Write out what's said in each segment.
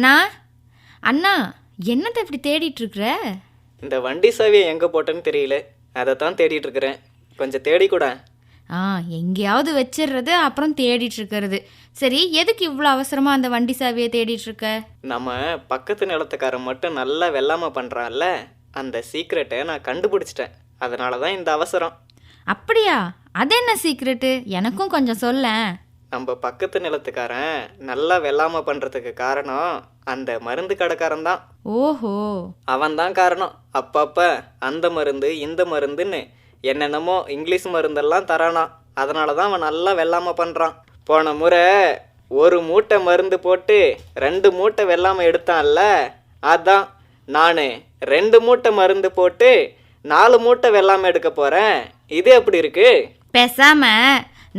அண்ணா அண்ணா என்னத்தை இப்படி தேடிட்டு இருக்கிற? இந்த வண்டி சாவியை எங்கே போட்டேன்னு தெரியல, அதை தான் தேடிட்டு இருக்கிறேன். கொஞ்சம் தேடி கூட. எங்கேயாவது வச்சிடுறது, அப்புறம் தேடிட்டு இருக்கிறது. சரி, எதுக்கு இவ்வளோ அவசரமாக அந்த வண்டி சாவியை தேடிட்டு இருக்க? நம்ம பக்கத்து நிலத்துக்காரன் மட்டும் நல்லா வெள்ளாமல் பண்ணுறான்ல, அந்த சீக்ரெட்டை நான் கண்டுபிடிச்சிட்டேன். அதனால தான் இந்த அவசரம். அப்படியா? அது என்ன சீக்ரெட்டு? எனக்கும் கொஞ்சம் சொல்லேன். நம்ம பக்கத்து நிலத்துக்காரன் நல்லா வெள்ளாமல் பண்ணுறதுக்கு காரணம் அந்த மருந்து கடைக்காரன் தான். ஓஹோ, அவன் தான் காரணம். அப்பப்போ அந்த மருந்து இந்த மருந்துன்னு என்னென்னமோ இங்கிலீஷ் மருந்தெல்லாம் தரானா. அதனால தான் அவன் நல்லா வெள்ளாமல் பண்ணுறான். போன முறை ஒரு மூட்டை மருந்து போட்டு 2 மூட்டை வெள்ளாமல் எடுத்தான்ல, அதான் நான் 2 மூட்டை மருந்து போட்டு 4 மூட்டை வெள்ளாமல் எடுக்க போகிறேன். இது எப்படி இருக்கு? பேசாம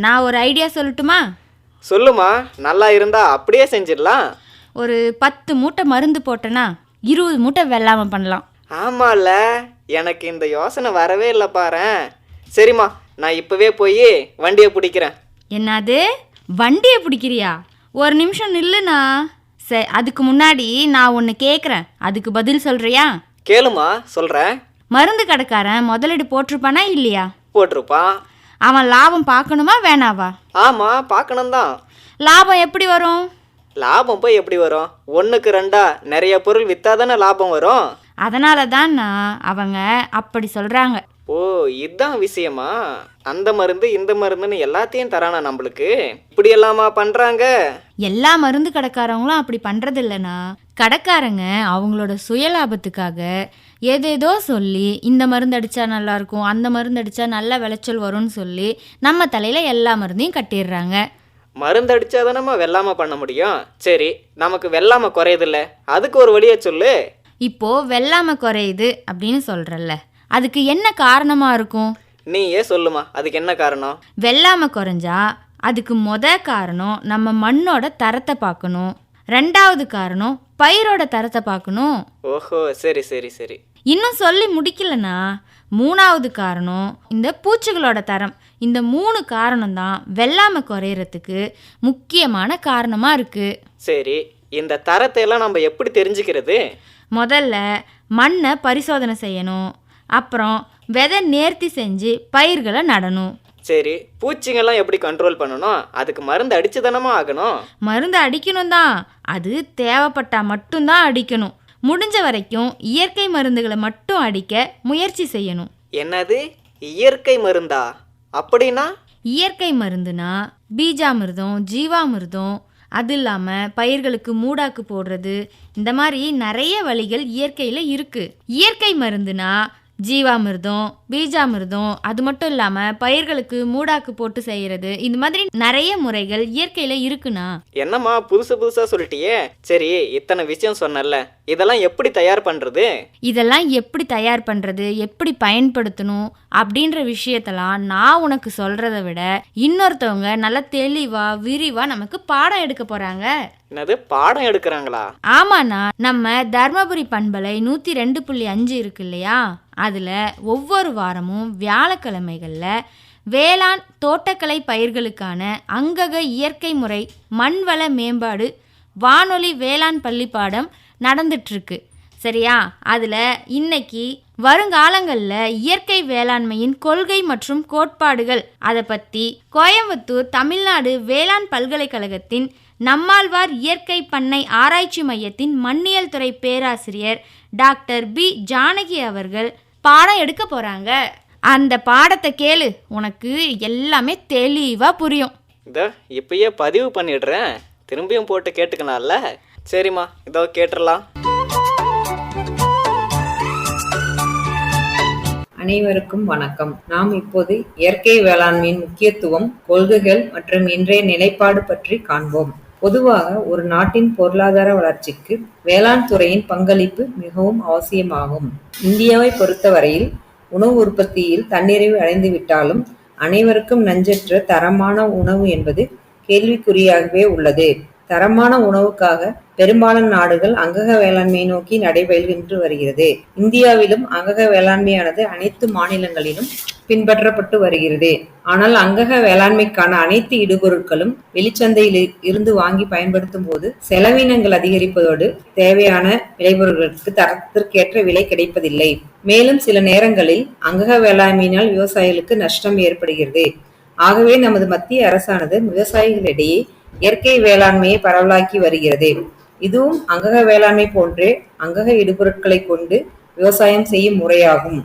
நான் ஒரு ஐடியா சொல்லட்டுமா? சொல்லுமா, நல்லா இருந்தா அப்படியே செஞ்சிடலாம். ஒரு 10 மூட்டை மருந்து போட்டேன்னா 20 மூட்டை வெள்ளாமல் பண்ணலாம். ஆமால, எனக்கு இந்த யோசனை வரவே இல்லை பாரேன். சரிம்மா, நான் இப்போவே போய் வண்டியை பிடிக்கிறேன். என்னது, வண்டியை பிடிக்கிறியா? ஒரு நிமிஷம் நில்லுண்ணா. சரி, அதுக்கு முன்னாடி நான் ஒன்று கேட்குறேன், அதுக்கு பதில் சொல்கிறியா? கேளுமா, சொல்கிறேன். மருந்து கடைக்காரன் முதலீடு போட்டிருப்பானா இல்லையா? போட்டிருப்பான். அவன் லாபம் பார்க்கணுமா வேணாவா? ஆமாம், பார்க்கணும்தான். லாபம் எப்படி வரும்? லாபம் போய் எப்படி வரும்? 1க்கு 2 நிறைய பொருள் விற்றாதானே லாபம் வரும். அதனால தான் அவங்க அப்படி சொல்கிறாங்க. ஓ, இதுதான் விஷயமா? அந்த மருந்து இந்த மருந்துன்னு எல்லாத்தையும் தரானா நம்மளுக்கு? இப்படி எல்லாமா பண்ணுறாங்க? எல்லா மருந்து கடைக்காரங்களும் அப்படி பண்ணுறது இல்லைண்ணா. கடைக்காரங்க அவங்களோட சுயலாபத்துக்காக ஏதேதோ சொல்லி இந்த மருந்து அடித்தா நல்லாயிருக்கும், அந்த மருந்து அடித்தா நல்ல விளைச்சல் வரும்னு சொல்லி நம்ம தலையில் எல்லா மருந்தையும் கட்டிடுறாங்க. மருந்து அடித்தா தானம்மா வெள்ளாமல் பண்ண முடியும். சரி, நமக்கு வெள்ளாமல் குறையுதில்ல, அதுக்கு ஒரு வழியை சொல்லு. இப்போது வெள்ளாமல் குறையுது அப்படின்னு சொல்கிறல்ல, அதுக்கு என்ன காரணமாக இருக்கும்? நீயே சொல்லுமா, அதுக்கு என்ன காரணம்? வெள்ளாமல் குறைஞ்சா அதுக்கு காரணம் நம்ம மண்ணோட தரத்தை பார்க்கணும். 2வது காரணம் பயிரோட தரத்தை பார்க்கணும். ஓஹோ, சரி சரி சரி. இன்னும் சொல்லி முடிக்கலனா 3வது காரணம் இந்த பூச்சிகளோட தரம். இந்த 3 காரணம் தான் வெள்ளாமை குறையறதுக்கு முக்கியமான காரணமாக இருக்குது. சரி, இந்த தரத்தை எல்லாம் நம்ம எப்படி தெரிஞ்சுக்கிறது? முதல்ல மண்ணை பரிசோதனை செய்யணும், அப்புறம் விதை நேர்த்தி செஞ்சு பயிர்களை நடணும். சரி, பூச்சிங்கெல்லாம் எப்படி கண்ட்ரோல் பண்ணணும்? அதுக்கு மருந்து அடிச்சு தானமா ஆகணும். மருந்து அடிக்கணும் தான், அது தேவைப்பட்டால் மட்டும்தான் அடிக்கணும். முடிஞ்ச வரைக்கும் இயற்கை மருந்துகளை மட்டும் அடிக்க முயற்சி செய்யணும். என்னது, இயற்கை மருந்தா? அப்படின்னா? இயற்கை மருந்துனா பீஜாமிர்தம், ஜீவாமிர்தம், அது இல்லாமல் பயிர்களுக்கு மூடாக்கு போடுறது, இந்த மாதிரி நிறைய வழிகள் இயற்கையில் இருக்குது. இயற்கை மருந்துனா ஜீவாமிர்தம், பீஜாமிர்தம், அது மட்டும் இல்லாமல் பயிர்களுக்கு மூடாக்கு போட்டு செய்கிறது, இந்த மாதிரி நிறைய முறைகள் இயற்கையில் இருக்குண்ணா. என்னம்மா புதுசு புதுசாக சொல்லிட்டியே. சரி, இத்தனை விஷயம் சொன்னல, இதெல்லாம் எப்படி தயார் பண்ணுறது? இதெல்லாம் எப்படி தயார் பண்ணுறது, எப்படி பயன்படுத்தணும் அப்படின்ற விஷயத்தெல்லாம் நான் உனக்கு சொல்கிறத விட இன்னொருத்தவங்க நல்லா தெளிவாக விரிவாக நமக்கு பாடம் எடுக்க போகிறாங்க. என்னது, பாடம் எடுக்கிறாங்களா? ஆமாண்ணா, நம்ம தர்மபுரி பண்பலை 102.5 இருக்கு இல்லையா, அதில் ஒவ்வொரு வாரமும் வியாழக்கிழமைகளில் வேளாண் தோட்டக்கலை பயிர்களுக்கான அங்கக இயற்கை முறை மண்வள மேம்பாடு வானொலி வேளாண் பள்ளி பாடம் நடந்துட்டுருக்கு. சரியா? அதில் இன்னைக்கு வருங்காலங்களில் இயற்கை வேளாண்மையின் கொள்கை மற்றும் கோட்பாடுகள் அதை பற்றி கோயம்புத்தூர் தமிழ்நாடு வேளாண் பல்கலைக்கழகத்தின் நம்மாழ்வார் இயற்கை பண்ணை ஆராய்ச்சி மையத்தின் மண்ணியல் துறை பேராசிரியர் டாக்டர் பி ஜானகி அவர்கள் பாடம் எடுக்க போகிறாங்க. அந்த பாடத்தை கேளு, உனக்கு எல்லாமே தெளிவாக புரியும். இதோ இப்பயே பதிவு பண்ணிடுறேன், திரும்பியும் போட்டு கேட்டுக்கலாம்ல. சரிம்மா, இதோ கேட்டுடலாம். அனைவருக்கும் வணக்கம். நாம் இப்போது இயற்கை வேளாண்மையின் முக்கியத்துவம், கொள்கைகள் மற்றும் இன்றைய நிலைப்பாடு பற்றி காண்போம். பொதுவாக ஒரு நாட்டின் பொருளாதார வளர்ச்சிக்கு வேளாண் துறையின் பங்களிப்பு மிகவும் அவசியமாகும். இந்தியாவை பொறுத்தவரையில் உணவு உற்பத்தியில் தன்னிறைவு அடைந்துவிட்டாலும் அனைவருக்கும் நஞ்சற்ற தரமான உணவு என்பது கேள்விக்குறியாகவே உள்ளது. தரமான உணவுக்காக பெரும்பாலான நாடுகள் அங்கக வேளாண்மையை நோக்கி நடைபெறுகின்று வருகிறது. இந்தியாவிலும் அங்கக வேளாண்மையானது அனைத்து மாநிலங்களிலும் பின்பற்றப்பட்டு வருகிறது. ஆனால் அங்கக வேளாண்மைக்கான அனைத்து இடுபொருட்களும் வெளிச்சந்தையில் இருந்து வாங்கி பயன்படுத்தும் போது செலவினங்கள் அதிகரிப்பதோடு தேவையான விளைபொருட்களுக்கு தரத்திற்கேற்ற விலை கிடைப்பதில்லை. மேலும் சில நேரங்களில் அங்கக வேளாண்மையினால் விவசாயிகளுக்கு நஷ்டம் ஏற்படுகிறது. ஆகவே நமது மத்திய அரசானது விவசாயிகளிடையே இயற்கை வேளாண்மையை பரவலாக்கி வருகிறது. இதுவும் அங்கக வேளாண்மை போன்றே அங்கக இடுபொருட்களை கொண்டு விவசாயம் செய்யும் முறையாகும்.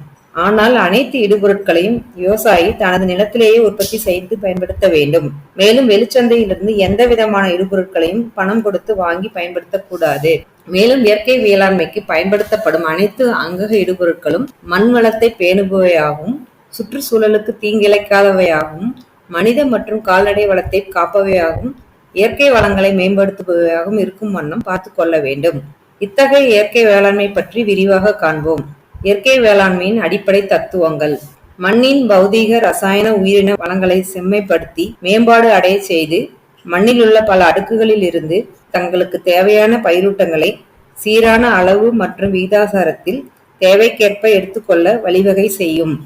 ஆனால் அனைத்து இடுபொருட்களையும் விவசாயி தனது நிலத்திலேயே உற்பத்தி செய்து பயன்படுத்த வேண்டும். மேலும் வெளிச்சந்தையிலிருந்து எந்த விதமான இடுபொருட்களையும் பணம் கொடுத்து வாங்கி பயன்படுத்தக்கூடாது. மேலும் இயற்கை வேளாண்மைக்கு பயன்படுத்தப்படும் அனைத்து அங்கக இடுபொருட்களும் மண் வளத்தை பேணுபவையாகவும் சுற்றுச்சூழலுக்கு தீங்கிழைக்காதவையாகவும் மனித மற்றும் கால்நடை வளத்தை காப்பவையாகவும் இயற்கை வளங்களை மேம்படுத்துபவையாகவும் இருக்கும் வண்ணம் பார்த்து கொள்ள வேண்டும். இத்தகைய இயற்கை வேளாண்மை பற்றி விரிவாக காண்போம். இயற்கை வேளாண்மையின் அடிப்படை தத்துவங்கள். மண்ணின் பௌதீக, ரசாயன, உயிரின வளங்களை செம்மைப்படுத்தி மேம்பாடு அடைய செய்து மண்ணில் உள்ள பல அடுக்குகளில் இருந்து தங்களுக்கு தேவையான பயிரூட்டங்களை சீரான அளவு மற்றும் விகிதாசாரத்தில் தேவைக்கேற்ப எடுத்துக்கொள்ள வழிவகை செய்யும்.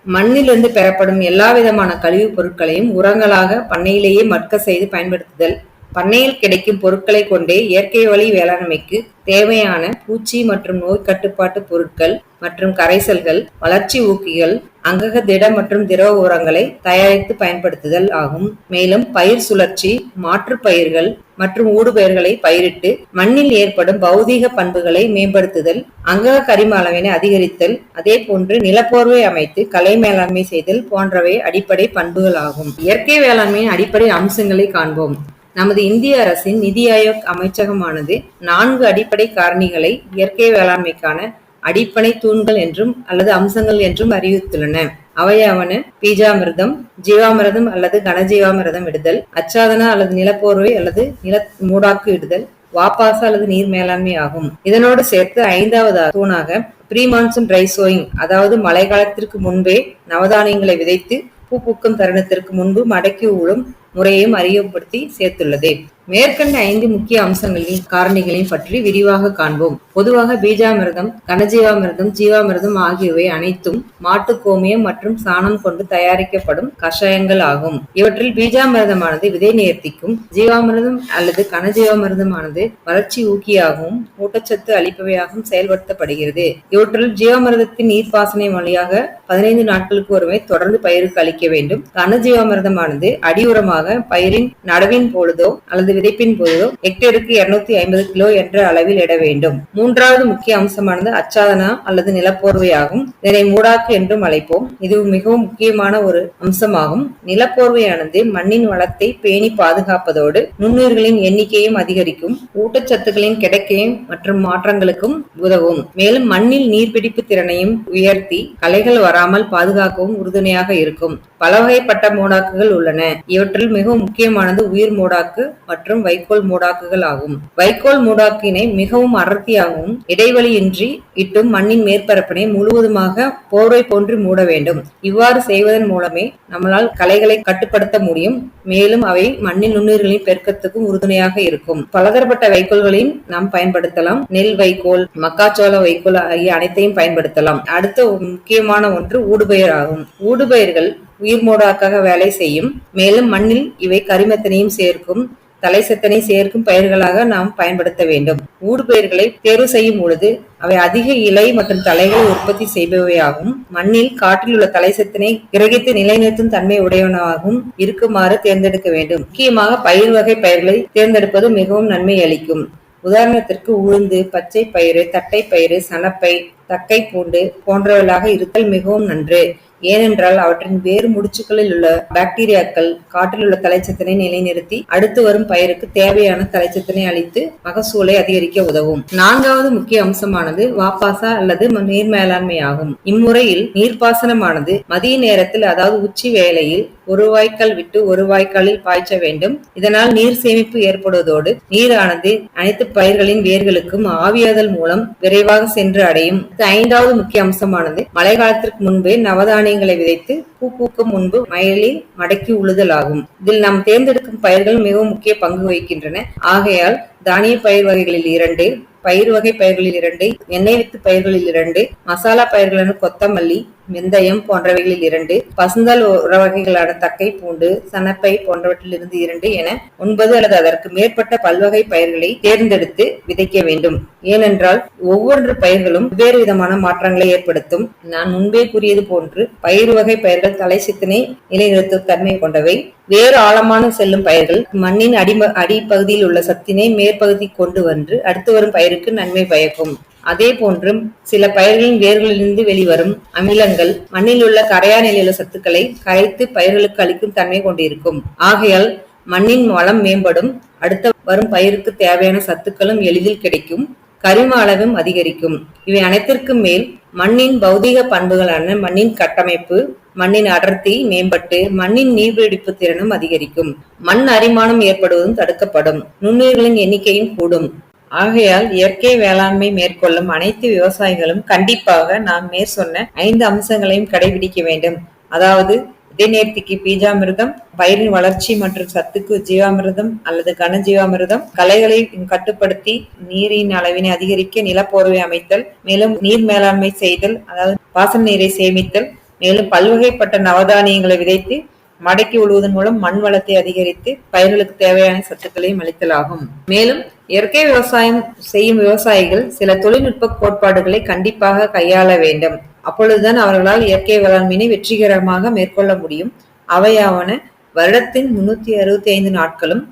மண்ணிலிருந்து பெறப்படும் எல்லா விதமான கழிவுப் பொருட்களையும் உரங்களாக பண்ணையிலேயே மட்க செய்து பயன்படுத்துதல். பண்ணையில் கிடைக்கும் பொருட்களை கொண்டே இயற்கை வழி வேளாண்மைக்கு தேவையான பூச்சி மற்றும் நோய் கட்டுப்பாட்டு பொருட்கள் மற்றும் கரைசல்கள், வளர்ச்சி ஊக்கிகள், அங்கக திட மற்றும் திரவ உரங்களை தயாரித்து பயன்படுத்துதல் ஆகும். மேலும் பயிர் சுழற்சி, மாற்று பயிர்கள் மற்றும் ஊடுபயிர்களை பயிரிட்டு மண்ணில் ஏற்படும் பௌதீக பண்புகளை மேம்படுத்துதல், அங்கக கரிம அளவினை அதிகரித்தல், அதே போன்று நிலப்போர்வை அமைத்து களை மேலாண்மை செய்தல் போன்றவை அடிப்படை பண்புகள் ஆகும். இயற்கை வேளாண்மையின் அடிப்படை அம்சங்களை காண்போம். நமது இந்திய அரசின் நிதி ஆயோக் அமைச்சகமானது 4 அடிப்படை காரணிகளை இயற்கை வேளாண்மைக்கான அடிப்படை தூண்கள் என்றும் அல்லது அம்சங்கள் என்றும் அறிவித்துள்ளன. அவையாவன பீஜாமிர்தம், ஜீவாமிர்தம் அல்லது கனஜீவாமிர்தம் இடுதல், அச்சாதன அல்லது நிலப்போர்வை அல்லது நில மூடாக்கு இடுதல், வாப்பாச அல்லது நீர் மேலாண்மை ஆகும். இதனோடு சேர்த்து 5வது தூணாக ப்ரீ மான்சூன் ட்ரை சோயிங், அதாவது மழை காலத்திற்கு முன்பே நவதானியங்களை விதைத்து பூ பூக்கும் தருணத்திற்கு முன்பு மடக்கி ஊடும் முறையையும் அறிமுகப்படுத்தி சேர்த்துள்ளது. மேற்கண்ட 5 முக்கிய அம்சங்களின் காரணிகளையும் பற்றி விரிவாக காண்போம். பொதுவாக பீஜாமிர்தம், கனஜீவாமிர்தம், ஜீவாமிர்தம் ஆகியவை அனைத்தும் மாட்டு கோமியம் மற்றும் சாணம் கொண்டு தயாரிக்கப்படும் கஷாயங்கள் ஆகும். இவற்றில் பீஜாமிர்தமானது விதை நேர்த்திக்கும், ஜீவாமிர்தம் அல்லது கனஜீவாமிர்தமானது வளர்ச்சி ஊக்கியாகவும் ஊட்டச்சத்து அளிப்பவையாகவும் செயல்படுத்தப்படுகிறது. இவற்றில் ஜீவாமிர்தத்தின் நீர்ப்பாசனை வழியாக 15 நாட்களுக்கு ஒருமை தொடர்ந்து பயிருக்கு அளிக்க வேண்டும். கனஜீவாமிர்தமானது அடியுரமாக பயிரின் நடவின் பொழுதோ அல்லது விதைப்பின் போதோ ஹெக்டேருக்கு 250 கிலோ என்ற அளவில் இட வேண்டும். 3வது முக்கிய அம்சமானது அச்சாதனா அல்லது நிலப்போர்வையாகும். இதனை மூடாக்கு என்றும் அழைப்போம். இது மிகவும் முக்கியமான ஒரு அம்சமாகும். நிலப்போர்வையானது மண்ணின் வளத்தை பேணி பாதுகாப்பதோடு நுண்ணுயிர்களின் எண்ணிக்கையும் அதிகரிக்கும், ஊட்டச்சத்துக்களின் கிடைக்கையும் மற்றும் மாற்றங்களுக்கும் உதவும். மேலும் மண்ணில் நீர்பிடிப்பு திறனையும் உயர்த்தி களைகள் வராமல் பாதுகாக்கவும் உறுதுணையாக இருக்கும். பல வகைப்பட்ட மூடாக்குகள் உள்ளன. இவற்றில் மிகவும் முக்கியமானது உயிர் மூடாக்கு மற்றும் வைக்கோல் மூடாக்குகள் ஆகும். வைக்கோல் மூடாக்கினை மிகவும் அடர்த்தியாகவும் இடைவெளியின்றி இட்டும் மண்ணின் மேற்பரப்பினை முழுவதுமாக போர்வை போன்று மூட வேண்டும். இவ்வாறு செய்வதன் மூலமே நம்மளால் களைகளை கட்டுப்படுத்த முடியும். மேலும் அவை மண்ணின் நுண்ணுயிர்களின் பெருக்கத்துக்கும் உறுதுணையாக இருக்கும். பலதரப்பட்ட வைக்கோல்களையும் நாம் பயன்படுத்தலாம். நெல் வைக்கோல், மக்காச்சோள வைக்கோல் ஆகிய அனைத்தையும் பயன்படுத்தலாம். அடுத்த முக்கியமான ஒன்று ஊடுபயிர் ஆகும். ஊடுபயிர்கள் உயிர் மூடாக்காக வேலை செய்யும். மேலும் மண்ணில் இவை கரிமத்தினையும் சேர்க்கும், தலைச்சத்தினை சேர்க்கும் பயிர்களாக நாம் பயன்படுத்த வேண்டும். ஊடுபயிர்களை தேர்வு செய்யும் பொழுது அவை அதிக இலை மற்றும் தலைகளை உற்பத்தி செய்பவையாகவும் மண்ணில் காற்றில் உள்ள தலைச்சத்தினை கிரகித்து நிலைநிறுத்தும் தன்மை உடையவனாகவும் இருக்குமாறு தேர்ந்தெடுக்க வேண்டும். முக்கியமாக பயிர் வகை பயிர்களை தேர்ந்தெடுப்பது மிகவும் நன்மை அளிக்கும். உதாரணத்திற்கு உளுந்து, பச்சை பயிறு, தட்டை பயிறு, சணப்பை, தக்கை பூண்டு போன்றவைகளாக இருத்தல் மிகவும் நன்று. ஏனென்றால் அவற்றின் வேறு முடிச்சுக்களில் உள்ள பாக்டீரியாக்கள் காற்றில் உள்ள தலைச்சத்தினை நிலைநிறுத்தி அடுத்து வரும் பயிருக்கு தேவையான தலைச்சத்தினை அளித்து மகசூலை அதிகரிக்க உதவும். 4வது முக்கிய அம்சமானது வாப்பாசா அல்லது நீர் மேலாண்மை ஆகும். இம்முறையில் நீர்ப்பாசனமானது மதிய நேரத்தில், அதாவது உச்சி வேளையில் ஒரு வாய்க்கால் விட்டு ஒரு வாய்க்காலில் பாய்ச்ச வேண்டும். இதனால் நீர் சேமிப்பு ஏற்படுவதோடு நீரானது அனைத்து பயிர்களின் வேர்களுக்கும் ஆவியாதல் மூலம் விரைவாக சென்று அடையும். 5வது முக்கிய அம்சமானது மழை காலத்திற்கு முன்பே நவதானிய நவதானியங்களை விதைத்து பூ பூக்கும் முன்பு வயலில் மடக்கி உழுதல் ஆகும். இதில் நாம் தேர்ந்தெடுக்கும் பயிர்கள் மிகவும் முக்கிய பங்கு வகிக்கின்றன. ஆகையால் தானிய பயிர் வகைகளில் 2, பயிர் வகை பயிர்களில் 2, எண்ணெய் வித்து பயிர்களில் 2, மசாலா பயிர்களான கொத்தமல்லி, வெந்தயம் போன்றவைகளில் 2, பசுந்தாள் உர வகைகளான தக்கை, பூண்டு, சணப்பை போன்றவற்றிலிருந்து 2 என 9 அல்லது அதற்கு மேற்பட்ட பல்வகை பயிர்களை தேர்ந்தெடுத்து விதைக்க வேண்டும். ஏனென்றால் ஒவ்வொரு பயிர்களும் வெவ்வேறு விதமான மாற்றங்களை ஏற்படுத்தும். நான் முன்பே கூறியது போன்று பயிர் வகை பயிர்கள் தலை சித்தனை நிலைநிறுத்தும் தன்மை கொண்டவை. வேறு ஆழமான செல்லும் பயிர்கள் மண்ணின் அடிப்பகுதியில் உள்ள சத்தினை மேற்பகுதி கொண்டு வந்து அடுத்து வரும் பயிருக்கு நன்மை பயக்கும். அதே போன்று சில பயிர்களின் வேர்களிலிருந்து வெளிவரும் அமிலங்கள் மண்ணில் உள்ள கரையா நிலையுள்ள சத்துக்களை கரைத்து பயிர்களுக்கு அளிக்கும் தன்மை கொண்டிருக்கும். ஆகையால் மண்ணின் வளம் மேம்படும், அடுத்த வரும் பயிருக்கு தேவையான சத்துக்களும் எளிதில் கிடைக்கும், கரிம அளவும் அதிகரிக்கும். இவை அனைத்திற்கும் மேல் மண்ணின் பௌதிக பண்புகளான மண்ணின் கட்டமைப்பு, மண்ணின் அடர்த்தி மேம்பட்டு மண்ணின் நீர்பிடிப்பு திறனும் அதிகரிக்கும். மண் அரிமானம் ஏற்படுவதும் தடுக்கப்படும், நுண்ணுயிர்களின் எண்ணிக்கையும் கூடும். ஆகையால் இயற்கை வேளாண்மை மேற்கொள்ளும் அனைத்து விவசாயிகளும் கண்டிப்பாக நாம் மேற்சொன்ன 5 அம்சங்களையும் கடைபிடிக்க வேண்டும். அதாவது விதைநேர்த்திக்கு பீஜாமிர்தம், பயிரின் வளர்ச்சி மற்றும் சத்துக்கு ஜீவாமிர்தம் அல்லது கனஜீவாமிர்தம், களைகளை கட்டுப்படுத்தி நீரின் அளவினை அதிகரிக்க நிலப்போர்வை அமைத்தல், மேலும் நீர் மேலாண்மை செய்தல், அதாவது பாசன நீரை சேமித்தல், மேலும் பல்வகைப்பட்ட நவதானியங்களை விதைத்து மடக்கி உழுவதன் மூலம் மண் வளத்தை அதிகரித்து பயிர்களுக்கு தேவையான சத்துக்களையும் அளித்தல் ஆகும். மேலும் இயற்கை விவசாயம் செய்யும் விவசாயிகள் சில தொழில்நுட்ப கோட்பாடுகளை கண்டிப்பாக கையாள வேண்டும். அப்பொழுதுதான் அவர்களால் இயற்கை வேளாண்மையை வெற்றிகரமாக மேற்கொள்ள முடியும். அவையாவன: வருடத்தின் 365 நாட்களும்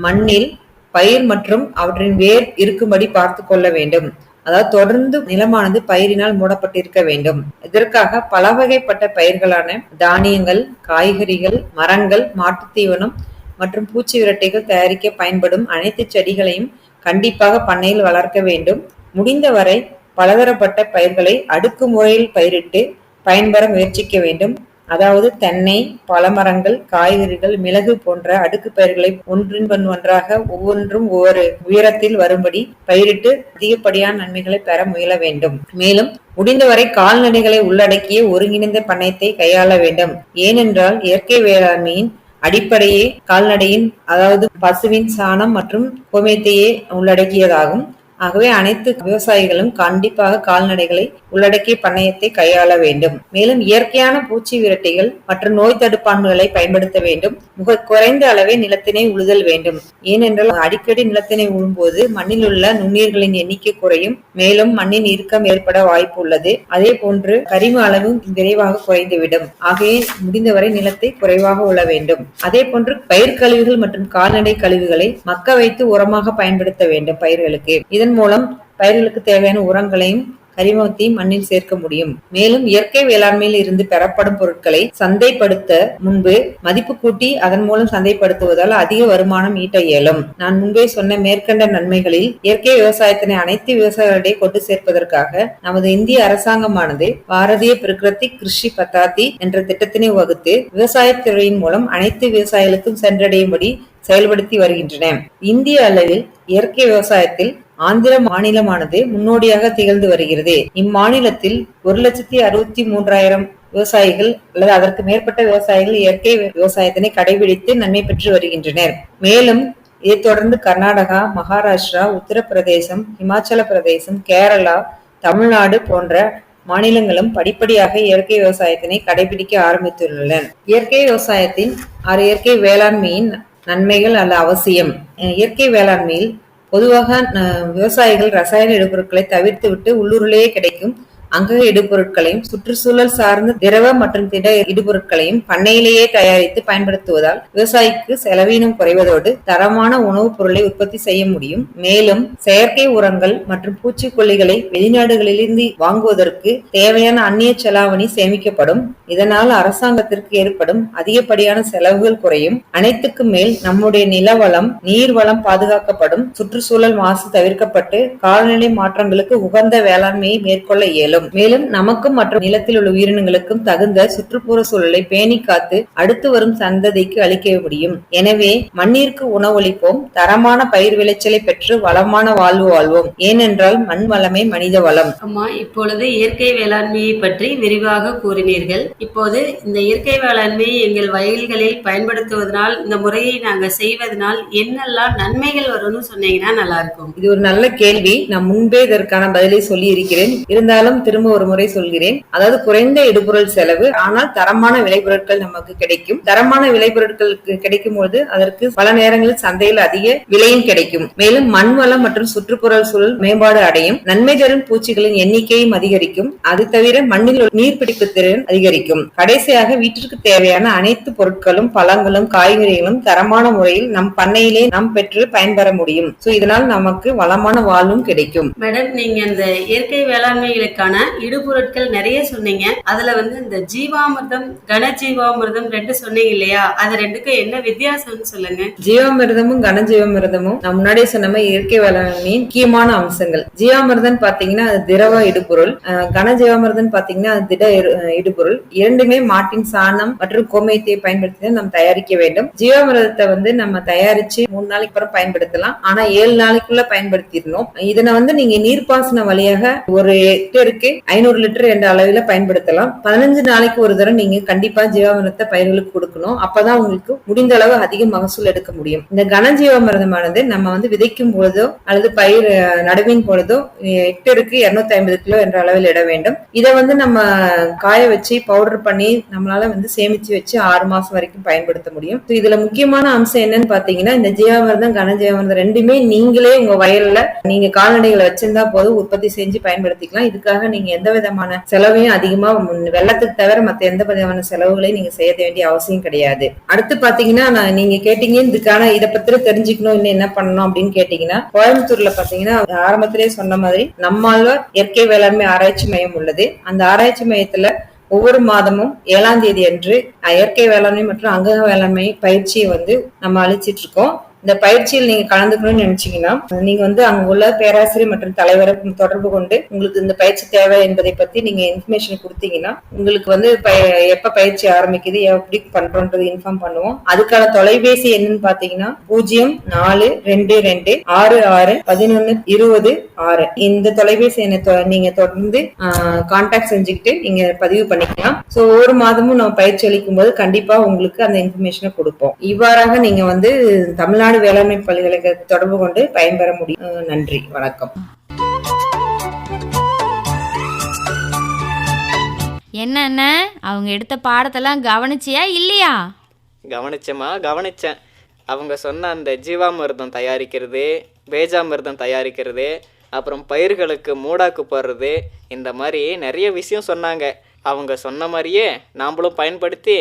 மண்ணில் பயிர் மற்றும் அவற்றின் வேர் இருக்கும்படி பார்த்து கொள்ள வேண்டும். அதாவது தொடர்ந்து நிலமானது பயிரினால் மூடப்பட்டிருக்க வேண்டும். இதற்காக பல வகைப்பட்ட பயிர்களான தானியங்கள், காய்கறிகள், மரங்கள், மாட்டுத் தீவனம் மற்றும் பூச்சி விரட்டிகள் தயாரிக்க பயன்படும் அனைத்து செடிகளையும் கண்டிப்பாக பண்ணையில் வளர்க்க வேண்டும். முடிந்தவரை பலதரப்பட்ட பயிர்களை அடுக்கு முறையில் பயிரிட்டு பயன்பெற முயற்சிக்க வேண்டும். அதாவது தென்னை, பழமரங்கள், காய்கறிகள், மிளகு போன்ற அடுக்கு பயிர்களை ஒன்றின் பின் ஒன்றாக ஒவ்வொன்றும் ஒவ்வொரு உயரத்தில் வரும்படி பயிரிட்டு அதிகப்படியான நன்மைகளை பெற முயல வேண்டும். மேலும் முடிந்தவரை கால்நடைகளை உள்ளடக்கிய ஒருங்கிணைந்த பண்ணையத்தை கையாள வேண்டும். ஏனென்றால் இயற்கை வேளாண்மையின் அடிப்படையே கால்நடையின், அதாவது பசுவின் சாணம் மற்றும் கோமியத்தையே உள்ளடக்கியதாகும். ஆகவே அனைத்து விவசாயிகளும் கண்டிப்பாக கால்நடைகளை உள்ளடக்கிய பண்ணையத்தை கையாள வேண்டும். மேலும் இயற்கையான பூச்சி விரட்டிகள் மற்றும் நோய் தடுப்பான்களை பயன்படுத்த வேண்டும். மிக குறைந்த அளவே நிலத்தினை உழுதல் வேண்டும். ஏனென்றால் அடிக்கடி நிலத்தினை உழும்போது மண்ணில் உள்ள நுண்ணுயிர்களின் எண்ணிக்கை குறையும், மேலும் மண்ணின் இறுக்கம் ஏற்பட வாய்ப்பு உள்ளது. அதே போன்று கரிம அளவும் விரைவாக குறைந்துவிடும். ஆகவே முடிந்தவரை நிலத்தை குறைவாக உழ வேண்டும். அதே போன்று பயிர் கழிவுகள் மற்றும் கால்நடை கழிவுகளை மக்க வைத்து உரமாக பயன்படுத்த வேண்டும் பயிர்களுக்கு. இதன் மூலம் பயிர்களுக்கு தேவையான உரங்களையும் கரிமத்தையும் மண்ணில் சேர்க்க முடியும். மேலும் இயற்கை வேளாண்மையில் இருந்து பெறப்படும் பொருட்களை சந்தைப்படுத்த முன்பு மதிப்பு கூட்டி அதன் மூலம் சந்தைப்படுத்துவதால் அதிக வருமானம் ஈட்ட இயலும். நான் முன்பே சொன்ன மேற்கண்ட நன்மைகளில் இயற்கை விவசாயத்தினை அனைத்து விவசாயிகளிடையே கொண்டு சேர்ப்பதற்காக நமது இந்திய அரசாங்கமானது பாரதிய பிரகிருதி கிருஷி பத்தாதி என்ற திட்டத்தினை வகுத்து விவசாயத்துறையின் மூலம் அனைத்து விவசாயிகளுக்கும் சென்றடையும்படி செயல்படுத்தி வருகின்றன. இந்திய அளவில் இயற்கை விவசாயத்தில் ஆந்திர மாநிலமானது முன்னோடியாக திகழ்ந்து வருகிறது. இம்மாநிலத்தில் 1,63,000 விவசாயிகள் அல்லது அதற்கு மேற்பட்ட விவசாயிகள் இயற்கை விவசாயத்தினை கடைபிடித்து நன்மை பெற்று வருகின்றனர். மேலும் இதைத் தொடர்ந்து கர்நாடகா, மகாராஷ்டிரா, உத்தரப்பிரதேசம், இமாச்சல பிரதேசம், கேரளா, தமிழ்நாடு போன்ற மாநிலங்களும் படிப்படியாக இயற்கை விவசாயத்தினை கடைபிடிக்க ஆரம்பித்துள்ளன. இயற்கை விவசாயத்தின் இயற்கை வேளாண்மையின் நன்மைகள் அல்ல அவசியம். இயற்கை வேளாண்மையில் பொதுவாக விவசாயிகள் ரசாயன இடுபொருட்களை தவிர்த்து விட்டு உள்ளூரிலேயே கிடைக்கும் அங்கக இடுபொருட்களையும் சுற்றுச்சூழல் சார்ந்த திரவ மற்றும் திட இடுபொருட்களையும் பண்ணையிலேயே தயாரித்து பயன்படுத்துவதால் விவசாயிக்கு செலவீனம் குறைவதோடு தரமான உணவுப் பொருளை உற்பத்தி செய்ய முடியும். மேலும் செயற்கை உரங்கள் மற்றும் பூச்சிக்கொல்லிகளை வெளிநாடுகளிலிருந்து வாங்குவதற்கு தேவையான அந்நிய செலாவணி சேமிக்கப்படும். இதனால் அரசாங்கத்திற்கு ஏற்படும் அதிகப்படியான செலவுகள் குறையும். அனைத்துக்கும் மேல் நம்முடைய நிலவளம், நீர்வளம் பாதுகாக்கப்படும். சுற்றுச்சூழல் மாசு தவிர்க்கப்பட்டு காலநிலை மாற்றங்களுக்கு உகந்த வேளாண்மையை மேற்கொள்ள இயலும். இயலும். மேலும் நமக்கும் மற்ற நிலத்தில் உள்ள உயிரினங்களுக்கும் தகுந்த சுற்றுப்புற சூழலை பேணி காத்து அடுத்து வரும் சந்ததிக்கு அளிக்க முடியும். எனவே மண்ணிற்கு உணவளிப்போம், தரமான பயிர் விளைச்சலை பெற்று வளமான வாழ்வு வாழ்வோம். ஏனென்றால் மண் வளமே மனித வளம். அம்மா, இப்பொழுது இயற்கை வேளாண்மையை பற்றி விரிவாக கூறினீர்கள். இப்போது இந்த இயற்கை வேளாண்மையை எங்கள் வயல்களில் பயன்படுத்துவதனால், இந்த முறையை நாங்கள் செய்வதனால் என்னெல்லாம் நன்மைகள் வரும்னு சொன்னீங்கன்னா நல்லா இருக்கும். இது ஒரு நல்ல கேள்வி. நான் முன்பே இதற்கான பதிலை சொல்லி இருக்கிறேன். இருந்தாலும் திரும்ப ஒரு முறை சொல்கிறேன். அதாவது குறைந்த இடுபொருள் செலவு, ஆனால் தரமான விளைபொருட்கள் நமக்கு கிடைக்கும். தரமான விளைபொருட்களுக்கு கிடைக்கும் போது அதற்கு பல நேரங்களில் சந்தையில் அதிக விலையும் கிடைக்கும். மேலும் மண் வளம் மற்றும் சுற்றுப்புற சூழல் மேம்பாடு அடையும். நன்மை தரும் பூச்சிகளின் எண்ணிக்கையும் அதிகரிக்கும். அது தவிர மண்ணில் நீர்பிடிப்பு திறன் அதிகரிக்கும். கடைசியாக வீட்டிற்கு தேவையான அனைத்து பொருட்களும், பழங்களும், காய்கறிகளும் தரமான முறையில் நம் பண்ணையிலே நாம் பெற்று பயன்பெற முடியும். இதனால் நமக்கு வளமான வாழ்வும் கிடைக்கும். மேடம், நீங்க இந்த இயற்கை வேளாண்மைகளுக்கான இடுபொருட்கள் நிறைய சொன்னீங்க. அதுல இந்த ஜீவாமிர்தம், கனஜீவாமிர்தம் 2 சொன்னீங்க இல்லையா? அது 2க்கும் என்ன வித்தியாசம்னு சொல்லுங்க. ஜீவாமிர்தமும் கனஜீவாமிர்தமும் நான் முன்னாடியே சொன்ன மாதிரி இயற்கை வேளாண்மையின் முக்கியமான அம்சங்கள். ஜீவாமிர்தம் பாத்தீங்கன்னா அது திரவ இடுபொருள், கனஜீவாமிர்தம் பாத்தீங்கன்னா அது திட இடுபொருள். இரண்டுமே மாட்டின் சாணம் மற்றும் கோமியத்தை பயன்படுத்தி நாம் தயாரிக்க வேண்டும். ஜீவாமிர்தத்தை நம்ம தயாரிச்சு 3 நாளைக்கு அப்புறம் பயன்படுத்தலாம். ஆனா 7 நாளைக்குள்ள பயன்படுத்திடணும். இதனை நீங்க நீர்ப்பாசன வழியாக ஒரு ஹெக்டேருக்கு 500 லிட்டர் என்ற அளவில் பயன்படுத்தலாம். 15 நாளைக்கு ஒரு தடவை நீங்க கண்டிப்பா ஜீவாமிர்தத்தை பயிர்களுக்கு கொடுக்கணும். அப்பதான் உங்களுக்கு முடிந்த அளவு அதிக மகசூல் எடுக்க முடியும். இந்த கனஜீவாமிர்தமானது நம்ம விதைக்கும் பொழுதோ அல்லது பயிர் நடுவின் பொழுதோ ஹெக்டேருக்கு 250 கிலோ என்ற அளவில் இட வேண்டும். இதை நம்ம காய வச்சு பவுடர் பண்ணி நம்மளால சேமிச்சு வச்சு 6 மாசம் வரைக்கும் பயன்படுத்த முடியும். இதுல முக்கியமான அம்சம் என்னன்னு பாத்தீங்கன்னா, இந்த ஜீவாமிர்தம் கனஜீவாமிர்தம் ரெண்டுமே நீங்களே உங்க வயல்ல நீங்க கால்நடைகளை வச்சிருந்தா போதும் உற்பத்தி செஞ்சு பயன்படுத்திக்கலாம். இதுக்காக நீங்க எந்த விதமான செலவையும் அதிகமா வெள்ளத்துக்கு தவிர மத்த எந்த விதமான செலவுகளையும் நீங்க செய்ய வேண்டிய அவசியம் கிடையாது. அடுத்து பாத்தீங்கன்னா, நீங்க கேட்டீங்க இதுக்கான இதை பத்தி தெரிஞ்சுக்கணும், இன்னும் என்ன பண்ணணும் அப்படின்னு கேட்டீங்கன்னா, கோயம்புத்தூர்ல பாத்தீங்கன்னா ஆரம்பத்திலேயே சொன்ன மாதிரி நம்மாழ்வார் இயற்கை வேளாண்மை ஆராய்ச்சி மையம் உள்ளது. அந்த ஆராய்ச்சி மையத்துல ஒவ்வொரு மாதமும் 7ஆம் தேதி அன்று இயற்கை வேளாண்மை மற்றும் அங்க வேளாண்மை பயிற்சியை நம்ம அளிச்சிட்டு இருக்கோம். இந்த பயிற்சியில் நீங்க கலந்துக்கணும்னு நினைச்சீங்கன்னா, நீங்க அங்க உள்ள பேராசிரியர் மற்றும் தலைவரை தொடர்பு கொண்டு உங்களுக்கு இந்த பயிற்சி தேவை என்பதை பத்தி நீங்க இன்ஃபர்மேஷன் கொடுத்தீங்கன்னா, உங்களுக்கு எப்ப பயிற்சி ஆரம்பிக்குது, எப்படி பண்றோன்றது இன்ஃபார்ம் பண்ணுவோம். அதுக்கான தொலைபேசி என்னன்னு பாத்தீங்கன்னா 0422661120 இந்த தொலைபேசி எண்ணை நீங்க தொடர்ந்து கான்டாக்ட் செஞ்சுக்கிட்டு நீங்க பதிவு பண்ணிக்கலாம். ஒவ்வொரு மாதமும் நம்ம பயிற்சி அளிக்கும் போது கண்டிப்பா உங்களுக்கு அந்த இன்ஃபர்மேஷனை கொடுப்போம். இவ்வாறாக நீங்க தமிழ்நாடு வேளாண்மை பல்கலைக்கழக தொடர்பு கொண்டு பயன்பெற முடியும். நன்றி, வணக்கம். என்ன அவங்க எடுத்த பாடத்தெல்லாம் கவனிச்சியா இல்லையா? கவனிச்சேன். அவங்க சொன்ன அந்த ஜீவாமிர்தம் தயாரிக்கிறது, பேஜாமிர்தம் தயாரிக்கிறது, அப்புறம் பயிர்களுக்கு மூடாக்கு போடுறது, இந்த மாதிரி நிறைய விஷயம் சொன்னாங்க. அவங்க சொன்ன மாதிரியே நாமளும் பயன்படுத்தி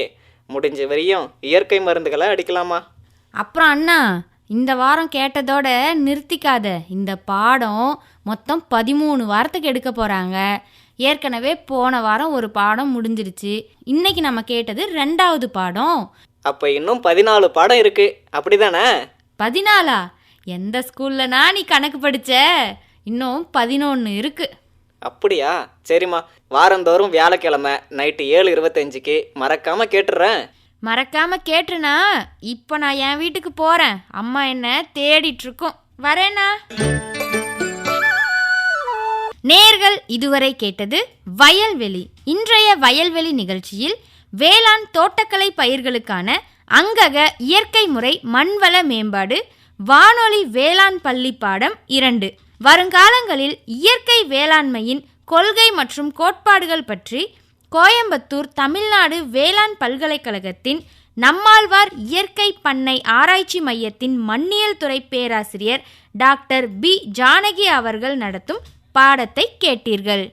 முடிஞ்ச வரையும் இயற்கை மருந்துகளை அடிக்கலாமா? அப்புறம் அண்ணா, இந்த வாரம் கேட்டதோட நிறுத்திக்காத. இந்த பாடம் மொத்தம் 13 வாரத்துக்கு எடுக்க போகிறாங்க. ஏற்கனவே போன வாரம் ஒரு பாடம் முடிஞ்சிருச்சு. இன்னைக்கு நம்ம கேட்டது 2வது பாடம். அப்போ இன்னும் 14 பாடம் இருக்கு, அப்படிதானே? 14ஆ? எந்த ஸ்கூல்லனா நீ கணக்கு படிச்ச? இன்னும் 11 இருக்கு. அப்படியா? சரிம்மா, வாரந்தோறும் வியாழக்கிழமை நைட்டு 7:25க்கு மறக்காம கேட்டுறேன். மறக்காம கேட்டுனா இப்போ நான் என் வீட்டுக்கு போறேன். அம்மா என்ன தேடிட்டு இருக்கோம். வரேனா? நேர்கள் இதுவரை கேட்டது வயல்வெளி. இன்றைய வயல்வெளி நிகழ்ச்சியில் வேளாண் தோட்டக்கலை பயிர்களுக்கான அங்கக இயற்கை முறை மண்வள மேம்பாடு வானொலி வேளாண் பள்ளி பாடம் 2 வருங்காலங்களில் இயற்கை வேளாண்மையின் கொள்கை மற்றும் கோட்பாடுகள் பற்றி கோயம்புத்தூர் தமிழ்நாடு வேளாண் பல்கலைக்கழகத்தின் நம்மாழ்வார் இயற்கை பண்ணை ஆராய்ச்சி மையத்தின் மண்ணியல் துறை பேராசிரியர் டாக்டர் பி. ஜானகி அவர்கள் நடத்தும் பாடத்தை கேட்டீர்கள்.